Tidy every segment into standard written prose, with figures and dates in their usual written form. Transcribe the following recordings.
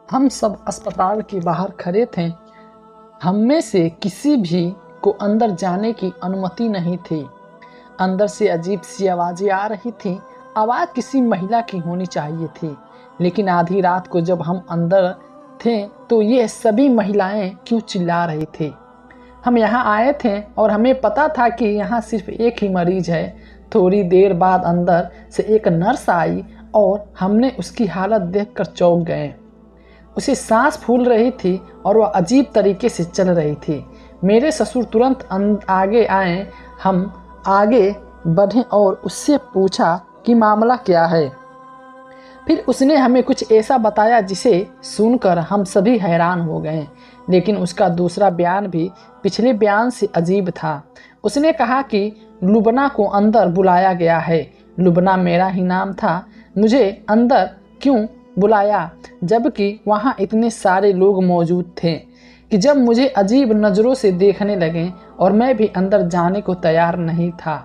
हम सब अस्पताल के बाहर खड़े थे। हम में से किसी भी को अंदर जाने की अनुमति नहीं थी। अंदर से अजीब सी आवाज़ें आ रही थी। आवाज़ किसी महिला की होनी चाहिए थी, लेकिन आधी रात को जब हम अंदर थे तो ये सभी महिलाएं क्यों चिल्ला रही थी। हम यहाँ आए थे और हमें पता था कि यहाँ सिर्फ एक ही मरीज है। थोड़ी देर बाद अंदर से एक नर्स आई और हमने उसकी हालत देखकर चौंक गए। उसे सांस फूल रही थी और वह अजीब तरीके से चल रही थी। मेरे ससुर तुरंत आगे आए। हम आगे बढ़े और उससे पूछा कि मामला क्या है। फिर उसने हमें कुछ ऐसा बताया जिसे सुनकर हम सभी हैरान हो गए, लेकिन उसका दूसरा बयान भी पिछले बयान से अजीब था। उसने कहा कि लुबना को अंदर बुलाया गया है। लुबना मेरा ही नाम था। मुझे अंदर क्यों बुलाया जबकि वहाँ इतने सारे लोग मौजूद थे कि जब मुझे अजीब नज़रों से देखने लगे और मैं भी अंदर जाने को तैयार नहीं था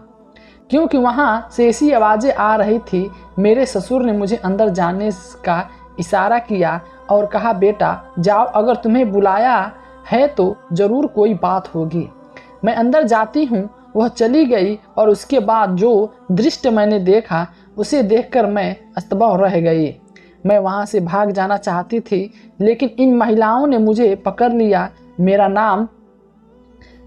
क्योंकि वहाँ से ऐसी आवाज़ें आ रही थी। मेरे ससुर ने मुझे अंदर जाने का इशारा किया और कहा, बेटा जाओ, अगर तुम्हें बुलाया है तो ज़रूर कोई बात होगी। मैं अंदर जाती हूँ। वह चली गई और उसके बाद जो दृश्य मैंने देखा उसे देखकर मैं अस्तबह रह गई। मैं वहाँ से भाग जाना चाहती थी, लेकिन इन महिलाओं ने मुझे पकड़ लिया। मेरा नाम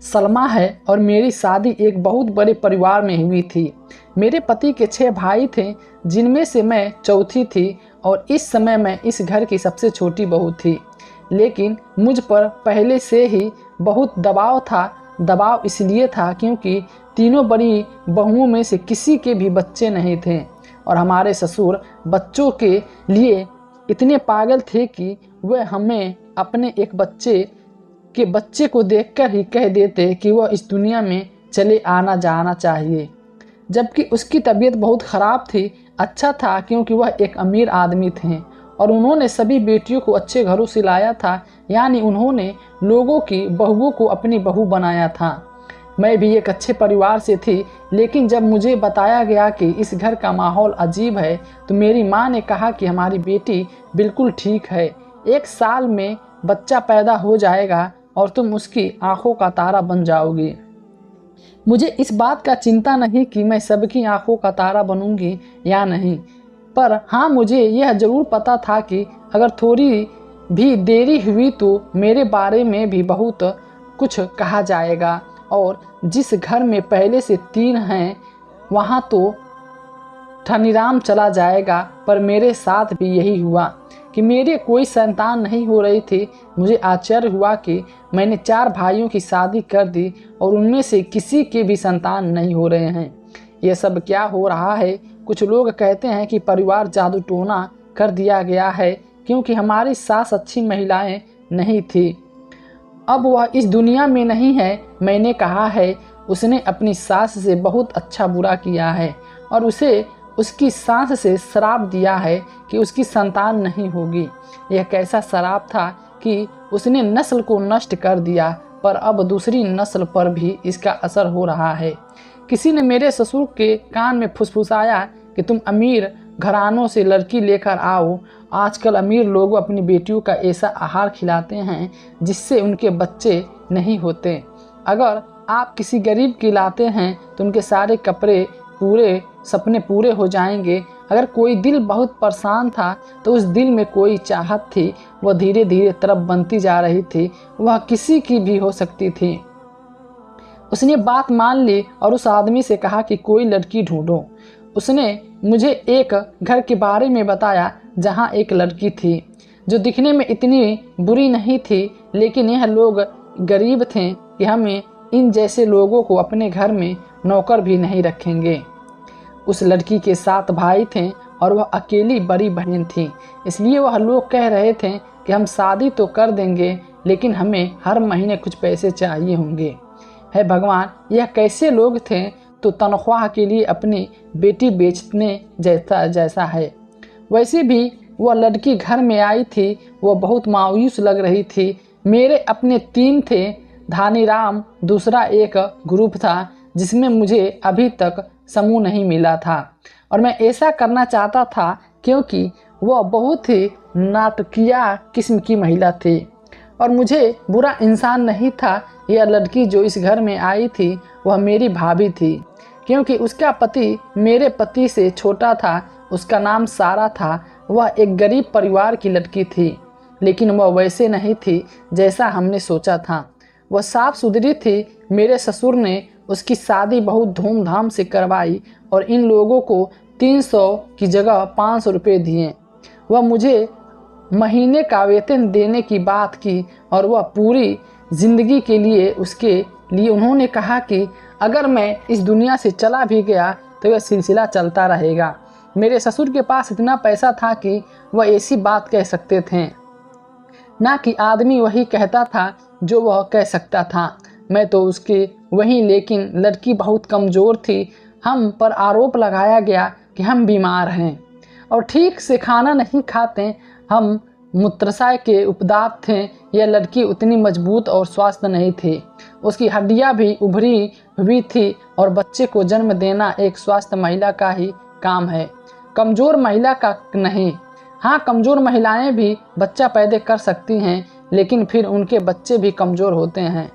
सलमा है और मेरी शादी एक बहुत बड़े परिवार में हुई थी। मेरे पति के 6 भाई थे, जिनमें से मैं चौथी थी और इस समय मैं इस घर की सबसे छोटी बहू थी। लेकिन मुझ पर पहले से ही बहुत दबाव था। दबाव इसलिए था क्योंकि तीनों बड़ी बहुओं में से किसी के भी बच्चे नहीं थे और हमारे ससुर बच्चों के लिए इतने पागल थे कि वह हमें अपने एक बच्चे को देखकर ही कह देते कि वह इस दुनिया में चले आना जाना चाहिए, जबकि उसकी तबीयत बहुत ख़राब थी। अच्छा था क्योंकि वह एक अमीर आदमी थे और उन्होंने सभी बेटियों को अच्छे घरों से लाया था, यानी उन्होंने लोगों की बहुओं को अपनी बहू बनाया था। मैं भी एक अच्छे परिवार से थी, लेकिन जब मुझे बताया गया कि इस घर का माहौल अजीब है तो मेरी माँ ने कहा कि हमारी बेटी बिल्कुल ठीक है, 1 साल में बच्चा पैदा हो जाएगा और तुम उसकी आंखों का तारा बन जाओगी। मुझे इस बात का चिंता नहीं कि मैं सबकी आंखों का तारा बनूंगी या नहीं, पर हाँ, मुझे यह ज़रूर पता था कि अगर थोड़ी भी देरी हुई तो मेरे बारे में भी बहुत कुछ कहा जाएगा और जिस घर में पहले से 3 हैं वहाँ तो ठनीराम चला जाएगा। पर मेरे साथ भी यही हुआ कि मेरे कोई संतान नहीं हो रही थी। मुझे आश्चर्य हुआ कि मैंने 4 भाइयों की शादी कर दी और उनमें से किसी के भी संतान नहीं हो रहे हैं। ये सब क्या हो रहा है? कुछ लोग कहते हैं कि परिवार जादू टोना कर दिया गया है क्योंकि हमारी सास अच्छी महिलाएं नहीं थी। अब वह इस दुनिया में नहीं है। मैंने कहा है उसने अपनी सास से बहुत अच्छा बुरा किया है और उसे उसकी सास से श्राप दिया है कि उसकी संतान नहीं होगी। यह कैसा श्राप था कि उसने नस्ल को नष्ट कर दिया, पर अब दूसरी नस्ल पर भी इसका असर हो रहा है। किसी ने मेरे ससुर के कान में फुसफुसाया कि तुम अमीर घरानों से लड़की लेकर आओ। आजकल अमीर लोग अपनी बेटियों का ऐसा आहार खिलाते हैं जिससे उनके बच्चे नहीं होते। अगर आप किसी गरीब की लाते हैं तो उनके सारे सपने पूरे हो जाएंगे। अगर कोई दिल बहुत परेशान था तो उस दिल में कोई चाहत थी, वह धीरे धीरे तरफ बनती जा रही थी। वह किसी की भी हो सकती थी। उसने बात मान ली और उस आदमी से कहा कि कोई लड़की ढूंढो। उसने मुझे एक घर के बारे में बताया जहां एक लड़की थी जो दिखने में इतनी बुरी नहीं थी, लेकिन यह लोग गरीब थे कि हमें इन जैसे लोगों को अपने घर में नौकर भी नहीं रखेंगे। उस लड़की के 7 भाई थे और वह अकेली बड़ी बहन थी, इसलिए वह लोग कह रहे थे कि हम शादी तो कर देंगे लेकिन हमें हर महीने कुछ पैसे चाहिए होंगे। है भगवान, यह कैसे लोग थे? तो तनख्वाह के लिए अपनी बेटी बेचने जैसा है। वैसे भी वह लड़की घर में आई थी, वह बहुत मायूस लग रही थी। मेरे अपने 3 थे। धानीराम दूसरा एक ग्रुप था जिसमें मुझे अभी तक समूह नहीं मिला था और मैं ऐसा करना चाहता था क्योंकि वह बहुत ही नाटकीय किस्म की महिला थी और मुझे बुरा इंसान नहीं था। यह लड़की जो इस घर में आई थी वह मेरी भाभी थी, क्योंकि उसका पति मेरे पति से छोटा था। उसका नाम सारा था। वह एक गरीब परिवार की लड़की थी, लेकिन वह वैसे नहीं थी जैसा हमने सोचा था। वह साफ सुथरी थी। मेरे ससुर ने उसकी शादी बहुत धूमधाम से करवाई और इन लोगों को 300 की जगह 500 रुपये दिए। वह मुझे महीने का वेतन देने की बात की और वह पूरी ज़िंदगी के लिए उसके लिए उन्होंने कहा कि अगर मैं इस दुनिया से चला भी गया तो यह सिलसिला चलता रहेगा। मेरे ससुर के पास इतना पैसा था कि वह ऐसी बात कह सकते थे, ना कि आदमी वही कहता था जो वह कह सकता था। मैं तो उसके वही, लेकिन लड़की बहुत कमज़ोर थी। हम पर आरोप लगाया गया कि हम बीमार हैं और ठीक से खाना नहीं खाते। हम मूत्राशय के उपदात थे। यह लड़की उतनी मजबूत और स्वस्थ नहीं थी। उसकी हड्डियां भी उभरी हुई थी और बच्चे को जन्म देना एक स्वस्थ महिला का ही काम है, कमज़ोर महिला का नहीं। हाँ, कमज़ोर महिलाएं भी बच्चा पैदा कर सकती हैं, लेकिन फिर उनके बच्चे भी कमज़ोर होते हैं।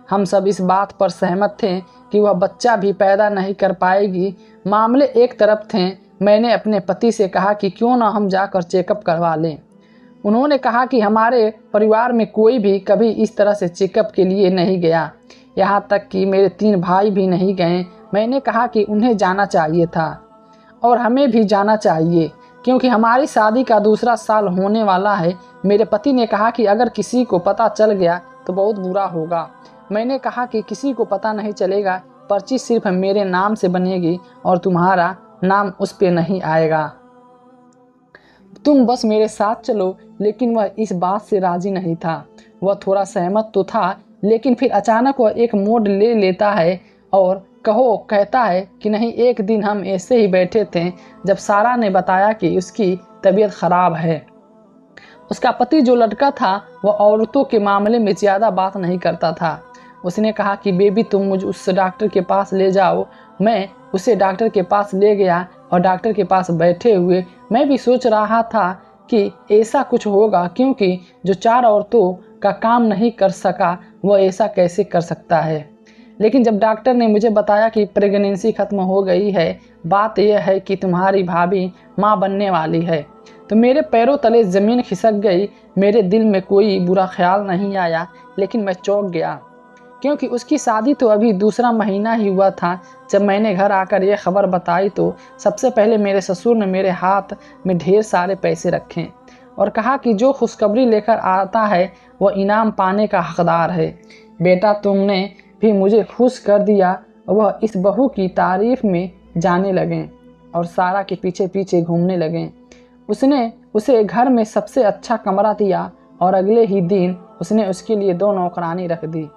हम सब इस बात पर सहमत थे कि वह बच्चा भी पैदा नहीं कर पाएगी। मामले एक तरफ थे। मैंने अपने पति से कहा कि क्यों ना हम जाकर चेकअप करवा लें। उन्होंने कहा कि हमारे परिवार में कोई भी कभी इस तरह से चेकअप के लिए नहीं गया, यहाँ तक कि मेरे 3 भाई भी नहीं गए। मैंने कहा कि उन्हें जाना चाहिए था और हमें भी जाना चाहिए, क्योंकि हमारी शादी का दूसरा साल होने वाला है। मेरे पति ने कहा कि अगर किसी को पता चल गया तो बहुत बुरा होगा। मैंने कहा कि किसी को पता नहीं चलेगा, पर्ची सिर्फ मेरे नाम से बनेगी और तुम्हारा नाम उस पर नहीं आएगा। तुम बस मेरे साथ चलो। लेकिन वह इस बात से राजी नहीं था। वह थोड़ा सहमत तो था, लेकिन फिर अचानक वह एक मोड़ ले लेता है और कहता है कि नहीं। एक दिन हम ऐसे ही बैठे थे जब सारा ने बताया कि उसकी तबीयत ख़राब है। उसका पति जो लड़का था वह औरतों के मामले में ज़्यादा बात नहीं करता था। उसने कहा कि बेबी तुम मुझे उस डॉक्टर के पास ले जाओ। मैं उसे डॉक्टर के पास ले गया और डॉक्टर के पास बैठे हुए मैं भी सोच रहा था कि ऐसा कुछ होगा, क्योंकि जो 4 औरतों का काम नहीं कर सका वह ऐसा कैसे कर सकता है। लेकिन जब डॉक्टर ने मुझे बताया कि प्रेगनेंसी ख़त्म हो गई है, बात यह है कि तुम्हारी भाभी माँ बनने वाली है, तो मेरे पैरों तले ज़मीन खिसक गई। मेरे दिल में कोई बुरा ख्याल नहीं आया, लेकिन मैं चौंक गया, क्योंकि उसकी शादी तो अभी दूसरा महीना ही हुआ था। जब मैंने घर आकर यह खबर बताई तो सबसे पहले मेरे ससुर ने मेरे हाथ में ढेर सारे पैसे रखे और कहा कि जो खुशखबरी लेकर आता है वह इनाम पाने का हकदार है। बेटा तुमने भी मुझे खुश कर दिया। वह इस बहू की तारीफ में जाने लगे और सारा के पीछे पीछे घूमने लगे। उसने उसे घर में सबसे अच्छा कमरा दिया और अगले ही दिन उसने उसके लिए 2 नौकरानी रख दी,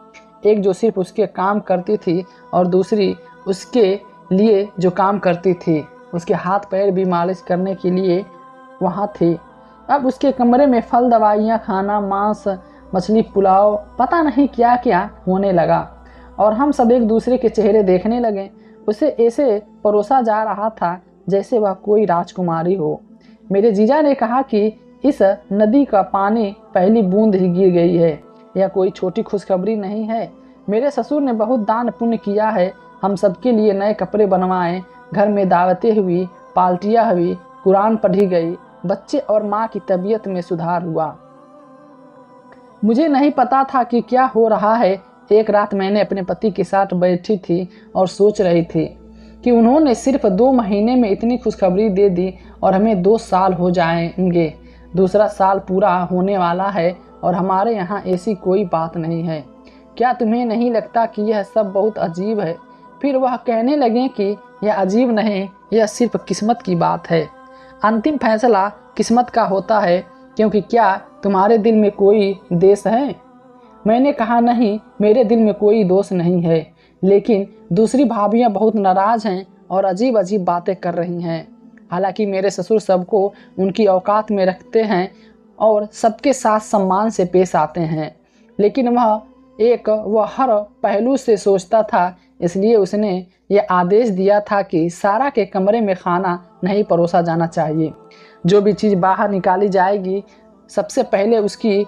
एक जो सिर्फ उसके काम करती थी और दूसरी उसके लिए जो काम करती थी। उसके हाथ पैर भी मालिश करने के लिए वहाँ थे। अब उसके कमरे में फल, दवाइयाँ, खाना, मांस, मछली, पुलाव, पता नहीं क्या क्या होने लगा और हम सब एक दूसरे के चेहरे देखने लगे। उसे ऐसे परोसा जा रहा था जैसे वह कोई राजकुमारी हो। मेरे जीजा ने कहा कि इस नदी का पानी पहली बूंद ही गिर गई है, यह कोई छोटी खुशखबरी नहीं है। मेरे ससुर ने बहुत दान पुण्य किया है। हम सबके लिए नए कपड़े बनवाए, घर में दावतें हुई, पार्टियाँ हुई, कुरान पढ़ी गई, बच्चे और माँ की तबीयत में सुधार हुआ। मुझे नहीं पता था कि क्या हो रहा है। एक रात मैंने अपने पति के साथ बैठी थी और सोच रही थी कि उन्होंने सिर्फ 2 महीने में इतनी खुशखबरी दे दी और हमें 2 साल हो जाएंगे। दूसरा साल पूरा होने वाला है और हमारे यहाँ ऐसी कोई बात नहीं है। क्या तुम्हें नहीं लगता कि यह सब बहुत अजीब है? फिर वह कहने लगे कि यह अजीब नहीं, यह सिर्फ किस्मत की बात है। अंतिम फैसला किस्मत का होता है, क्योंकि क्या तुम्हारे दिल में कोई देश है? मैंने कहा नहीं, मेरे दिल में कोई दोष नहीं है, लेकिन दूसरी भाभियाँ बहुत नाराज़ हैं और अजीब अजीब बातें कर रही हैं। हालांकि मेरे ससुर सबको उनकी औकात में रखते हैं और सबके साथ सम्मान से पेश आते हैं, लेकिन वह हर पहलू से सोचता था। इसलिए उसने यह आदेश दिया था कि सारा के कमरे में खाना नहीं परोसा जाना चाहिए। जो भी चीज़ बाहर निकाली जाएगी सबसे पहले उसकी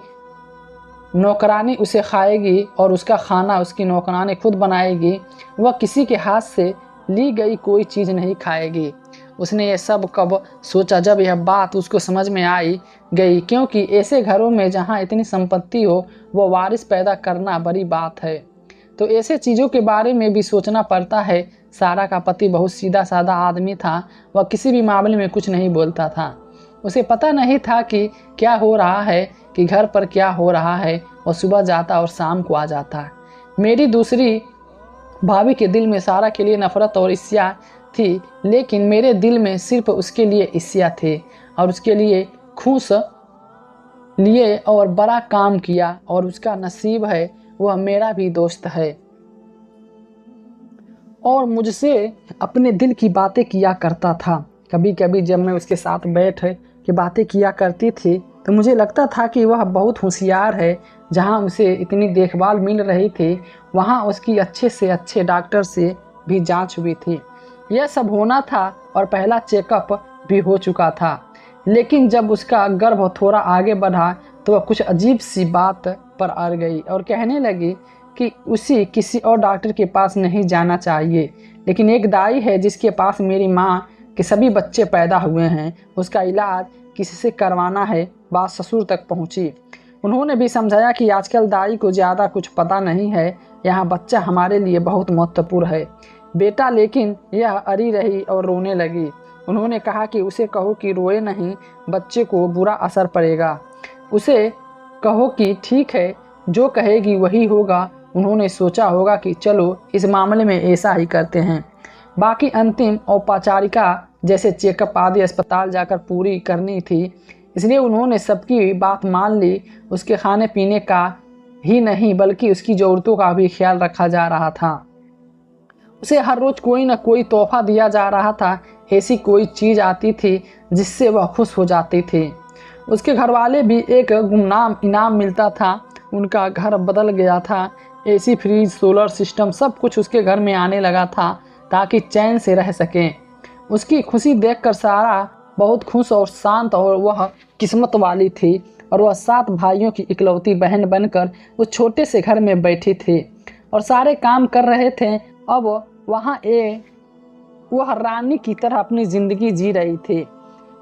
नौकरानी उसे खाएगी और उसका खाना उसकी नौकरानी खुद बनाएगी। वह किसी के हाथ से ली गई कोई चीज़ नहीं खाएगी। उसने ये सब कब सोचा जब यह बात उसको समझ में आई गई, क्योंकि ऐसे घरों में जहाँ इतनी संपत्ति हो वह वारिस पैदा करना बड़ी बात है। तो ऐसे चीज़ों के बारे में भी सोचना पड़ता है। सारा का पति बहुत सीधा साधा आदमी था। वह किसी भी मामले में कुछ नहीं बोलता था। उसे पता नहीं था कि क्या हो रहा है, कि घर पर क्या हो रहा है। वह सुबह जाता और शाम को आ जाता। मेरी दूसरी भाभी के दिल में सारा के लिए नफ़रत और ईर्ष्या थी, लेकिन मेरे दिल में सिर्फ उसके लिए ईर्ष्या थी और उसके लिए खुश लिए और बड़ा काम किया। और उसका नसीब है वह मेरा भी दोस्त है और मुझसे अपने दिल की बातें किया करता था। कभी कभी जब मैं उसके साथ बैठ के बातें किया करती थी तो मुझे लगता था कि वह बहुत होशियार है। जहाँ उसे इतनी देखभाल मिल रही थी वहाँ उसकी अच्छे से अच्छे डॉक्टर से भी जांच हुई थी। यह सब होना था और पहला चेकअप भी हो चुका था। लेकिन जब उसका गर्भ थोड़ा आगे बढ़ा तो वह कुछ अजीब सी बात पर अड़ गई और कहने लगी कि उसे किसी और डॉक्टर के पास नहीं जाना चाहिए, लेकिन एक दाई है जिसके पास मेरी माँ के सभी बच्चे पैदा हुए हैं, उसका इलाज किसी से करवाना है। बात ससुर तक पहुँची। उन्होंने भी समझाया कि आजकल दाई को ज़्यादा कुछ पता नहीं है, यहाँ बच्चा हमारे लिए बहुत महत्वपूर्ण है। बेटा लेकिन यह अड़ी रही और रोने लगी। उन्होंने कहा कि उसे कहो कि रोए नहीं, बच्चे को बुरा असर पड़ेगा। उसे कहो कि ठीक है, जो कहेगी वही होगा। उन्होंने सोचा होगा कि चलो इस मामले में ऐसा ही करते हैं। बाकी अंतिम औपचारिका जैसे चेकअप आदि अस्पताल जाकर पूरी करनी थी, इसलिए उन्होंने सबकी बात मान ली। उसके खाने पीने का ही नहीं बल्कि उसकी ज़रूरतों का भी ख्याल रखा जा रहा था। उसे हर रोज़ कोई न कोई तोहफा दिया जा रहा था। ऐसी कोई चीज़ आती थी जिससे वह खुश हो जाती थी। उसके घरवाले भी एक गुमनाम इनाम मिलता था। उनका घर बदल गया था। एसी, फ्रिज, सोलर सिस्टम सब कुछ उसके घर में आने लगा था ताकि चैन से रह सकें। उसकी खुशी देखकर सारा बहुत खुश और शांत और वह किस्मत वाली थी और वह 7 भाइयों की इकलौती बहन बनकर उस छोटे से घर में बैठी थी और सारे काम कर रहे थे। अब वहाँ वह रानी की तरह अपनी ज़िंदगी जी रही थी।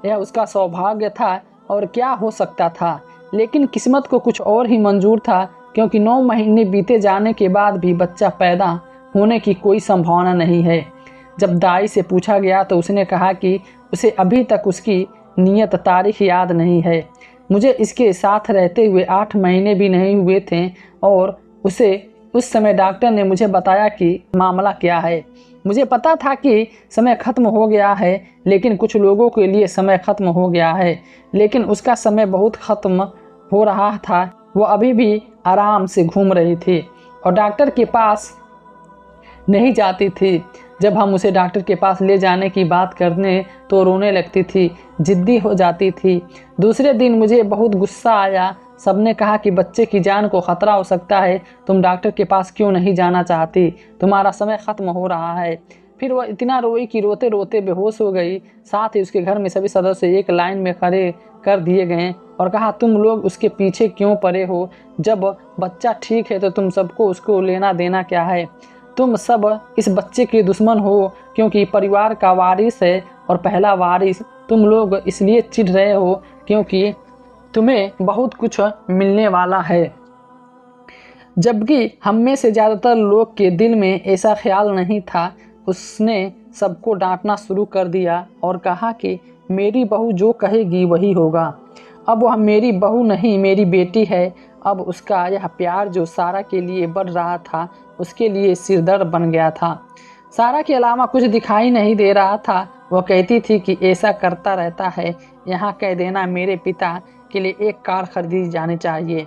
यह उसका सौभाग्य था और क्या हो सकता था। लेकिन किस्मत को कुछ और ही मंजूर था, क्योंकि 9 महीने बीते जाने के बाद भी बच्चा पैदा होने की कोई संभावना नहीं है। जब दाई से पूछा गया तो उसने कहा कि उसे अभी तक उसकी नियत तारीख याद नहीं है। मुझे इसके साथ रहते हुए 8 महीने भी नहीं हुए थे और उस समय डॉक्टर ने मुझे बताया कि मामला क्या है। मुझे पता था कि समय ख़त्म हो गया है, लेकिन कुछ लोगों के लिए समय ख़त्म हो गया है, लेकिन उसका समय बहुत ख़त्म हो रहा था। वह अभी भी आराम से घूम रही थी और डॉक्टर के पास नहीं जाती थी। जब हम उसे डॉक्टर के पास ले जाने की बात करने तो रोने लगती थी, ज़िद्दी हो जाती थी। दूसरे दिन मुझे बहुत गुस्सा आया। सबने कहा कि बच्चे की जान को ख़तरा हो सकता है, तुम डॉक्टर के पास क्यों नहीं जाना चाहती, तुम्हारा समय ख़त्म हो रहा है। फिर वह इतना रोई कि रोते रोते बेहोश हो गई। साथ ही उसके घर में सभी सदस्य एक लाइन में खड़े कर दिए गए और कहा, तुम लोग उसके पीछे क्यों पड़े हो? जब बच्चा ठीक है तो तुम सबको उसको लेना देना क्या है? तुम सब इस बच्चे के दुश्मन हो क्योंकि परिवार का वारिस है और पहला वारिस तुम लोग इसलिए चिढ़ रहे हो क्योंकि तुम्हें बहुत कुछ मिलने वाला है, जबकि हम में से ज़्यादातर लोग के दिल में ऐसा ख्याल नहीं था। उसने सबको डांटना शुरू कर दिया और कहा कि मेरी बहू जो कहेगी वही होगा। अब वह मेरी बहू नहीं, मेरी बेटी है। अब उसका यह प्यार जो सारा के लिए बढ़ रहा था उसके लिए सिरदर्द बन गया था। सारा के अलावा कुछ दिखाई नहीं दे रहा था। वह कहती थी कि ऐसा करता रहता है, यहाँ कह देना मेरे पिता के लिए एक कार खरीदी जानी चाहिए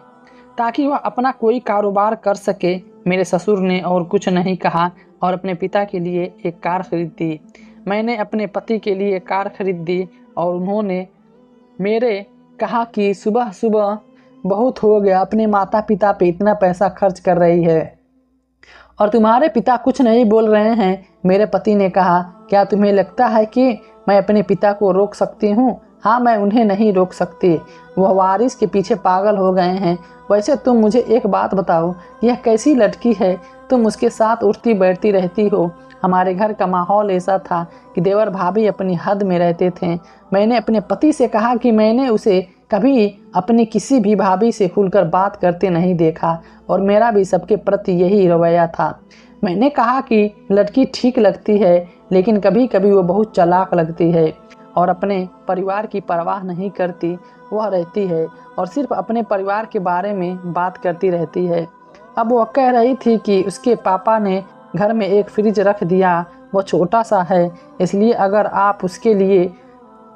ताकि वह अपना कोई कारोबार कर सके। मेरे ससुर ने और कुछ नहीं कहा और अपने पिता के लिए एक कार खरीद दी। मैंने अपने पति के लिए कार खरीद दी और उन्होंने मेरे कहा कि सुबह सुबह बहुत हो गया, अपने माता पिता पे इतना पैसा खर्च कर रही है और तुम्हारे पिता कुछ नहीं बोल रहे हैं। मेरे पति ने कहा, क्या तुम्हें लगता है कि मैं अपने पिता को रोक सकती हूँ? हाँ, मैं उन्हें नहीं रोक सकती, वह वारिस के पीछे पागल हो गए हैं। वैसे तुम मुझे एक बात बताओ, यह कैसी लड़की है? तुम उसके साथ उठती बैठती रहती हो। हमारे घर का माहौल ऐसा था कि देवर भाभी अपनी हद में रहते थे। मैंने अपने पति से कहा कि मैंने उसे कभी अपनी किसी भी भाभी से खुलकर बात करते नहीं देखा और मेरा भी सबके प्रति यही रवैया था। मैंने कहा कि लड़की ठीक लगती है, लेकिन कभी कभी वो बहुत चालाक लगती है और अपने परिवार की परवाह नहीं करती। वह रहती है और सिर्फ अपने परिवार के बारे में बात करती रहती है। अब वह कह रही थी कि उसके पापा ने घर में एक फ्रिज रख दिया। वह छोटा सा है, इसलिए अगर आप उसके लिए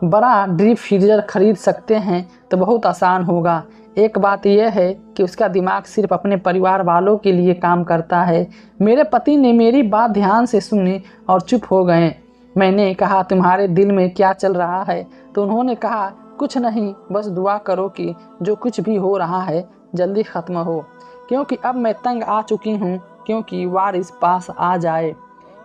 बड़ा डीप फ्रीजर खरीद सकते हैं तो बहुत आसान होगा। एक बात यह है कि उसका दिमाग सिर्फ अपने परिवार वालों के लिए काम करता है। मेरे पति ने मेरी बात ध्यान से सुनी और चुप हो गए। मैंने कहा, तुम्हारे दिल में क्या चल रहा है? तो उन्होंने कहा, कुछ नहीं, बस दुआ करो कि जो कुछ भी हो रहा है जल्दी ख़त्म हो, क्योंकि अब मैं तंग आ चुकी हूँ। क्योंकि वारिस पास आ जाए,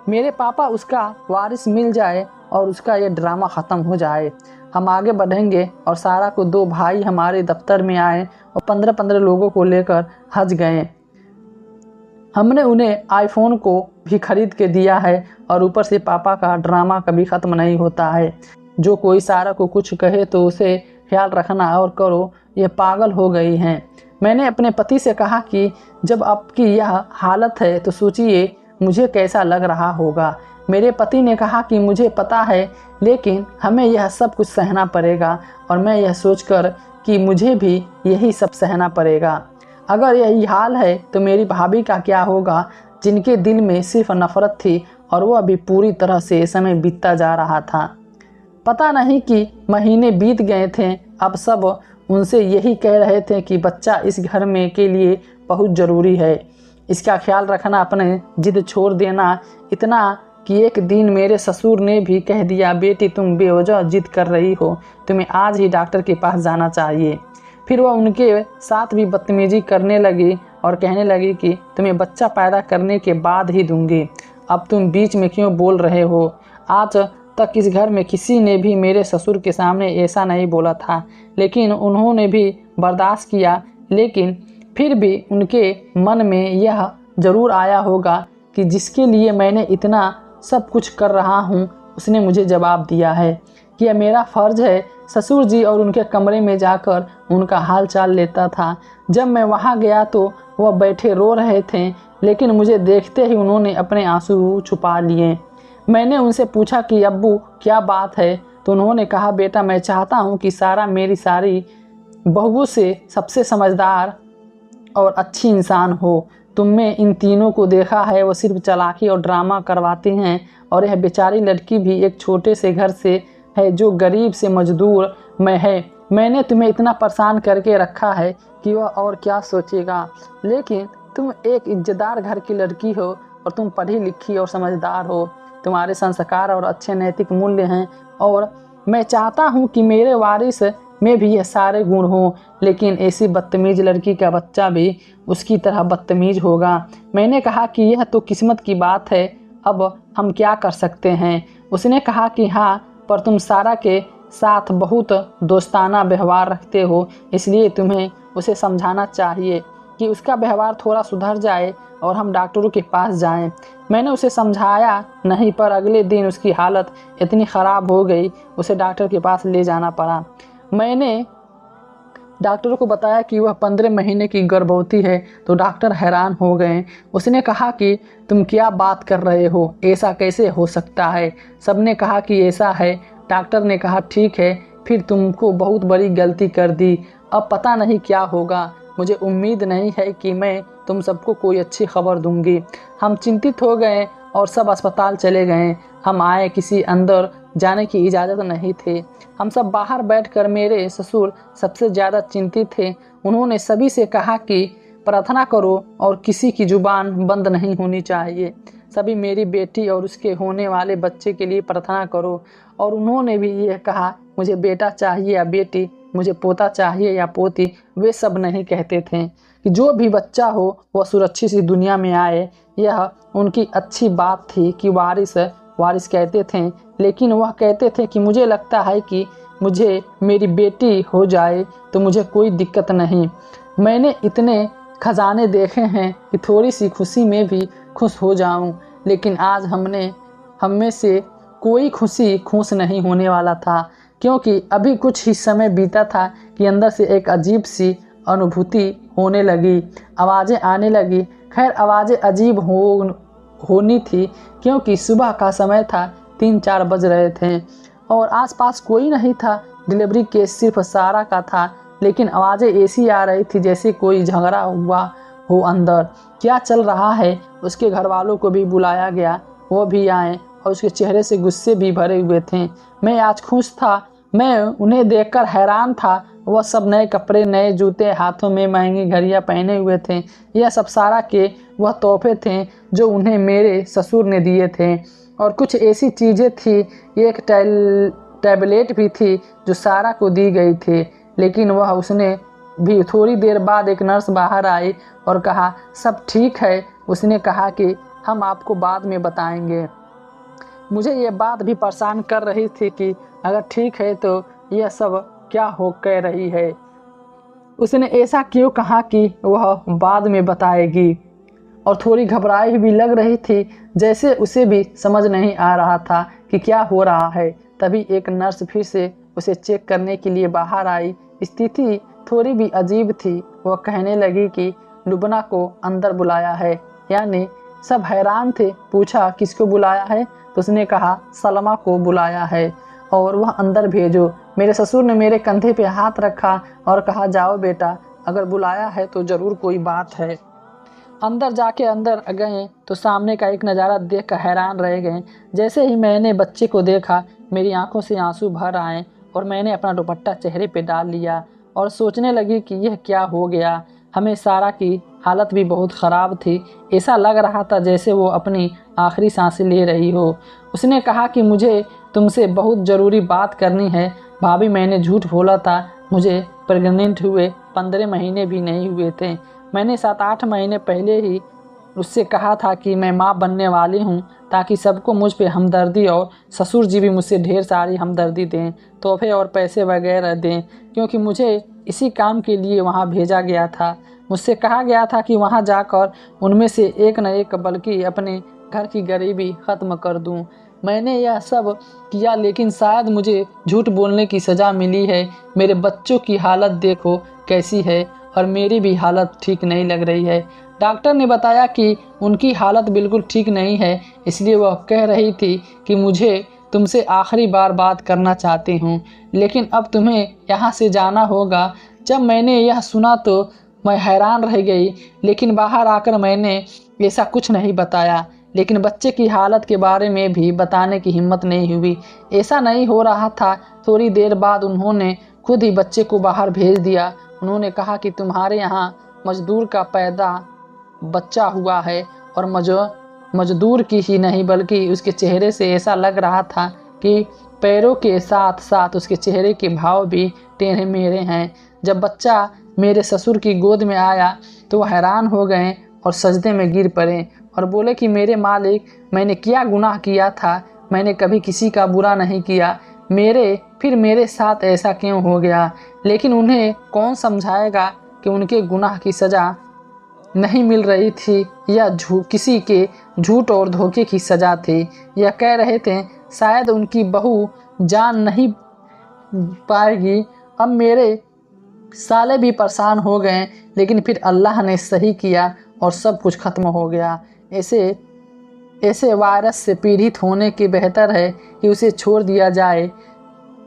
मेरे पापा उसका वारिस मिल जाए और उसका ये ड्रामा ख़त्म हो जाए। हम आगे बढ़ेंगे। और सारा को 2 भाई हमारे दफ्तर में आए और 15-15 लोगों को लेकर हज गए। हमने उन्हें आईफोन को भी खरीद के दिया है और ऊपर से पापा का ड्रामा कभी ख़त्म नहीं होता है। जो कोई सारा को कुछ कहे तो उसे ख्याल रखना और करो, ये पागल हो गई हैं। मैंने अपने पति से कहा कि जब आपकी यह हालत है तो सोचिए मुझे कैसा लग रहा होगा। मेरे पति ने कहा कि मुझे पता है, लेकिन हमें यह सब कुछ सहना पड़ेगा और मैं यह सोचकर कि मुझे भी यही सब सहना पड़ेगा। अगर यही हाल है तो मेरी भाभी का क्या होगा, जिनके दिल में सिर्फ नफरत थी और वह भी पूरी तरह से समय बीतता जा रहा था। पता नहीं कि महीने बीत गए थे। अब सब उनसे यही कह रहे थे कि बच्चा इस घर में के लिए बहुत ज़रूरी है, इसका ख्याल रखना, अपने जिद छोड़ देना। इतना कि एक दिन मेरे ससुर ने भी कह दिया, बेटी तुम बेवजह जिद कर रही हो, तुम्हें आज ही डॉक्टर के पास जाना चाहिए। फिर वह उनके साथ भी बदतमीजी करने लगी और कहने लगी कि तुम्हें बच्चा पैदा करने के बाद ही दूंगी, अब तुम बीच में क्यों बोल रहे हो? आज तक इस घर में किसी ने भी मेरे ससुर के सामने ऐसा नहीं बोला था, लेकिन उन्होंने भी बर्दाश्त किया। लेकिन फिर भी उनके मन में यह ज़रूर आया होगा कि जिसके लिए मैंने इतना सब कुछ कर रहा हूँ उसने मुझे जवाब दिया है कि यह मेरा फ़र्ज़ है। ससुर जी और उनके कमरे में जाकर उनका हाल चाल लेता था। जब मैं वहाँ गया तो वह बैठे रो रहे थे, लेकिन मुझे देखते ही उन्होंने अपने आंसू छुपा लिए। मैंने उनसे पूछा कि अब्बू क्या बात है? तो उन्होंने कहा, बेटा मैं चाहता हूँ कि सारा मेरी सारी बहुओं से सबसे समझदार और अच्छी इंसान हो। तुमने इन तीनों को देखा है, वो सिर्फ चालाकी और ड्रामा करवाती हैं, और यह बेचारी लड़की भी एक छोटे से घर से है जो गरीब से मजदूर में है। मैंने तुम्हें इतना परेशान करके रखा है कि वह और क्या सोचेगा, लेकिन तुम एक इज्जतदार घर की लड़की हो और तुम पढ़ी लिखी और समझदार हो। तुम्हारे संस्कार और अच्छे नैतिक मूल्य हैं और मैं चाहता हूँ कि मेरे वारिस में भी यह सारे गुण हों, लेकिन ऐसी बदतमीज लड़की का बच्चा भी उसकी तरह बदतमीज होगा। मैंने कहा कि यह तो किस्मत की बात है, अब हम क्या कर सकते हैं? उसने कहा कि हाँ, पर तुम सारा के साथ बहुत दोस्ताना व्यवहार रखते हो, इसलिए तुम्हें उसे समझाना चाहिए कि उसका व्यवहार थोड़ा सुधर जाए और हम डॉक्टरों के पास जाएं। मैंने उसे समझाया नहीं, पर अगले दिन उसकी हालत इतनी ख़राब हो गई उसे डॉक्टर के पास ले जाना पड़ा। मैंने डॉक्टरों को बताया कि वह 15 महीने की गर्भवती है तो डॉक्टर हैरान हो गए। उसने कहा कि तुम क्या बात कर रहे हो, ऐसा कैसे हो सकता है? सबने कहा कि ऐसा है। डॉक्टर ने कहा ठीक है, फिर तुमको बहुत बड़ी गलती कर दी, अब पता नहीं क्या होगा। मुझे उम्मीद नहीं है कि मैं तुम सबको कोई अच्छी खबर दूंगी। हम चिंतित हो गए और सब अस्पताल चले गए। हम आए, किसी अंदर जाने की इजाज़त नहीं थी। हम सब बाहर बैठकर, मेरे ससुर सबसे ज़्यादा चिंतित थे। उन्होंने सभी से कहा कि प्रार्थना करो और किसी की जुबान बंद नहीं होनी चाहिए। सभी मेरी बेटी और उसके होने वाले बच्चे के लिए प्रार्थना करो। और उन्होंने भी यह कहा, मुझे बेटा चाहिए या बेटी, मुझे पोता चाहिए या पोती। वे सब नहीं कहते थे कि जो भी बच्चा हो वह सुरक्षित सी दुनिया में आए। यह उनकी अच्छी बात थी कि वारिस कहते थे, लेकिन वह कहते थे कि मुझे लगता है कि मुझे मेरी बेटी हो जाए तो मुझे कोई दिक्कत नहीं। मैंने इतने खजाने देखे हैं कि थोड़ी सी खुशी में भी खुश हो जाऊं, लेकिन आज हम में से कोई खुश नहीं होने वाला था, क्योंकि अभी कुछ ही समय बीता था कि अंदर से एक अजीब सी अनुभूति होने लगी। आवाज़ें आने लगी। खैर, आवाज़ें अजीब होनी थी क्योंकि सुबह का समय था, 3-4 बज रहे थे और आसपास कोई नहीं था। डिलीवरी केस सिर्फ सारा का था, लेकिन आवाज़ें ऐसी आ रही थी जैसे कोई झगड़ा हुआ हो अंदर। क्या चल रहा है? उसके घर वालों को भी बुलाया गया, वो भी आए और उसके चेहरे से गुस्से भी भरे हुए थे। मैं आज खुश था। मैं उन्हें देखकर हैरान था। वह सब नए कपड़े, नए जूते, हाथों में महंगी घड़ियां पहने हुए थे। यह सब सारा के वह तोहफे थे जो उन्हें मेरे ससुर ने दिए थे। और कुछ ऐसी चीज़ें थी, एक टैबलेट भी थी जो सारा को दी गई थी, लेकिन वह उसने भी थोड़ी देर बाद एक नर्स बाहर आई और कहा, सब ठीक है। उसने कहा कि हम आपको बाद में बताएंगे। मुझे ये बात भी परेशान कर रही थी कि अगर ठीक है तो यह सब क्या हो कह रही है। उसने ऐसा क्यों कहा कि वह बाद में बताएगी, और थोड़ी घबराई भी लग रही थी, जैसे उसे भी समझ नहीं आ रहा था कि क्या हो रहा है। तभी एक नर्स फिर से उसे चेक करने के लिए बाहर आई। स्थिति थोड़ी भी अजीब थी। वह कहने लगी कि लुबना को अंदर बुलाया है। यानी सब हैरान थे। पूछा, किसको बुलाया है? तो उसने कहा, सलमा को बुलाया है और वह अंदर भेजो। मेरे ससुर ने मेरे कंधे पे हाथ रखा और कहा, जाओ बेटा, अगर बुलाया है तो ज़रूर कोई बात है। अंदर गए तो सामने का एक नज़ारा देखकर हैरान रह गए। जैसे ही मैंने बच्चे को देखा, मेरी आंखों से आंसू भर आए और मैंने अपना दुपट्टा चेहरे पे डाल लिया और सोचने लगी कि यह क्या हो गया। हमें सारा की हालत भी बहुत ख़राब थी। ऐसा लग रहा था जैसे वो अपनी आखिरी सांसें ले रही हो। उसने कहा कि मुझे तुमसे बहुत ज़रूरी बात करनी है। भाभी, मैंने झूठ बोला था। मुझे प्रेग्नेंट हुए 15 महीने भी नहीं हुए थे। मैंने 7-8 महीने पहले ही उससे कहा था कि मैं माँ बनने वाली हूँ, ताकि सबको मुझ पे हमदर्दी, और ससुर जी भी मुझसे ढेर सारी हमदर्दी दें, तोहफे और पैसे वगैरह दें, क्योंकि मुझे इसी काम के लिए वहाँ भेजा गया था। मुझसे कहा गया था कि वहाँ जाकर उनमें से एक न एक, बल्कि अपने घर की गरीबी ख़त्म कर दूँ। मैंने यह सब किया, लेकिन शायद मुझे झूठ बोलने की सज़ा मिली है। मेरे बच्चों की हालत देखो कैसी है और मेरी भी हालत ठीक नहीं लग रही है। डॉक्टर ने बताया कि उनकी हालत बिल्कुल ठीक नहीं है, इसलिए वह कह रही थी कि मुझे तुमसे आखिरी बार बात करना चाहती हूँ, लेकिन अब तुम्हें यहाँ से जाना होगा। जब मैंने यह सुना तो मैं हैरान रह गई, लेकिन बाहर आकर मैंने ऐसा कुछ नहीं बताया। लेकिन बच्चे की हालत के बारे में भी बताने की हिम्मत नहीं हुई। ऐसा नहीं हो रहा था। थोड़ी देर बाद उन्होंने खुद ही बच्चे को बाहर भेज दिया। उन्होंने कहा कि तुम्हारे यहाँ मजदूर का पैदा बच्चा हुआ है, और मजदूर की ही नहीं बल्कि उसके चेहरे से ऐसा लग रहा था कि पैरों के साथ साथ उसके चेहरे के भाव भी टेढ़े मेढ़े हैं। जब बच्चा मेरे ससुर की गोद में आया तो वह हैरान हो गए और सजदे में गिर पड़े और बोले कि मेरे मालिक, मैंने क्या गुनाह किया था? मैंने कभी किसी का बुरा नहीं किया। फिर मेरे साथ ऐसा क्यों हो गया? लेकिन उन्हें कौन समझाएगा कि उनके गुनाह की सज़ा नहीं मिल रही थी, या किसी के झूठ और धोखे की सज़ा थी। यह कह रहे थे शायद उनकी बहू जान नहीं पाएगी। अब मेरे साले भी परेशान हो गए, लेकिन फिर अल्लाह ने सही किया और सब कुछ ख़त्म हो गया। ऐसे वायरस से पीड़ित होने के बेहतर है कि उसे छोड़ दिया जाए,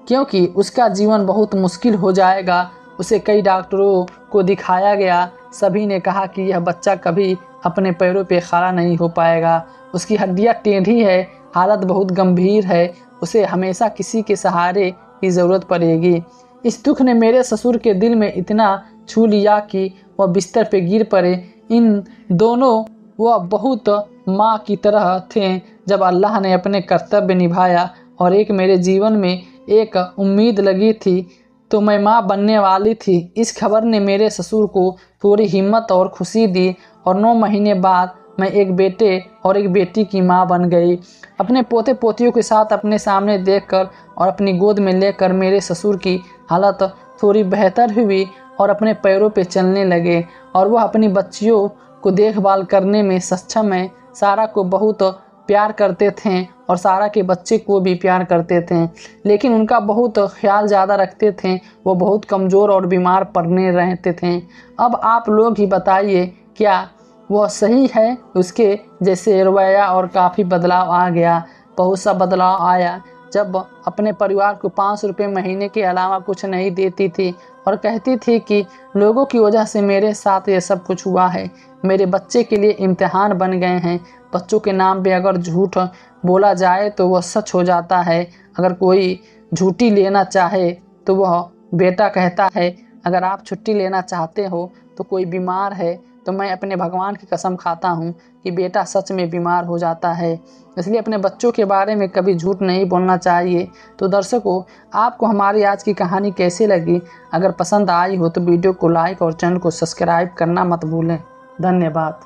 क्योंकि उसका जीवन बहुत मुश्किल हो जाएगा। उसे कई डॉक्टरों को दिखाया गया। सभी ने कहा कि यह बच्चा कभी अपने पैरों पे खड़ा नहीं हो पाएगा। उसकी हड्डियां टेढ़ी है, हालत बहुत गंभीर है। उसे हमेशा किसी के सहारे की ज़रूरत पड़ेगी। इस दुख ने मेरे ससुर के दिल में इतना छू लिया कि वह बिस्तर पे गिर पड़े। इन दोनों वह बहुत माँ की तरह थे। जब अल्लाह ने अपने कर्तव्य निभाया और एक मेरे जीवन में एक उम्मीद लगी थी, तो मैं माँ बनने वाली थी। इस खबर ने मेरे ससुर को थोड़ी हिम्मत और खुशी दी और 9 महीने बाद मैं एक बेटे और एक बेटी की माँ बन गई। अपने पोते पोतियों के साथ अपने सामने देखकर और अपनी गोद में लेकर मेरे ससुर की हालत थोड़ी बेहतर हुई और अपने पैरों पे चलने लगे और वह अपनी बच्चियों को देखभाल करने में सक्षम है। सारा को बहुत प्यार करते थे और सारा के बच्चे को भी प्यार करते थे, लेकिन उनका बहुत ख्याल ज़्यादा रखते थे। वो बहुत कमज़ोर और बीमार पड़ने रहते थे। अब आप लोग ही बताइए, क्या वह सही है? उसके जैसे रवैया और काफ़ी बदलाव आ गया। बहुत सा बदलाव आया जब अपने परिवार को 500 रुपये महीने के अलावा कुछ नहीं देती थी और कहती थी कि लोगों की वजह से मेरे साथ ये सब कुछ हुआ है। मेरे बच्चे के लिए इम्तिहान बन गए हैं। बच्चों के नाम पे अगर झूठ बोला जाए तो वह सच हो जाता है। अगर कोई छुट्टी लेना चाहे तो वह बेटा कहता है। अगर आप छुट्टी लेना चाहते हो तो कोई बीमार है तो मैं अपने भगवान की कसम खाता हूँ कि बेटा सच में बीमार हो जाता है। इसलिए अपने बच्चों के बारे में कभी झूठ नहीं बोलना चाहिए। तो दर्शकों, आपको हमारी आज की कहानी कैसी लगी? अगर पसंद आई हो तो वीडियो को लाइक और चैनल को सब्सक्राइब करना मत भूलें। धन्यवाद।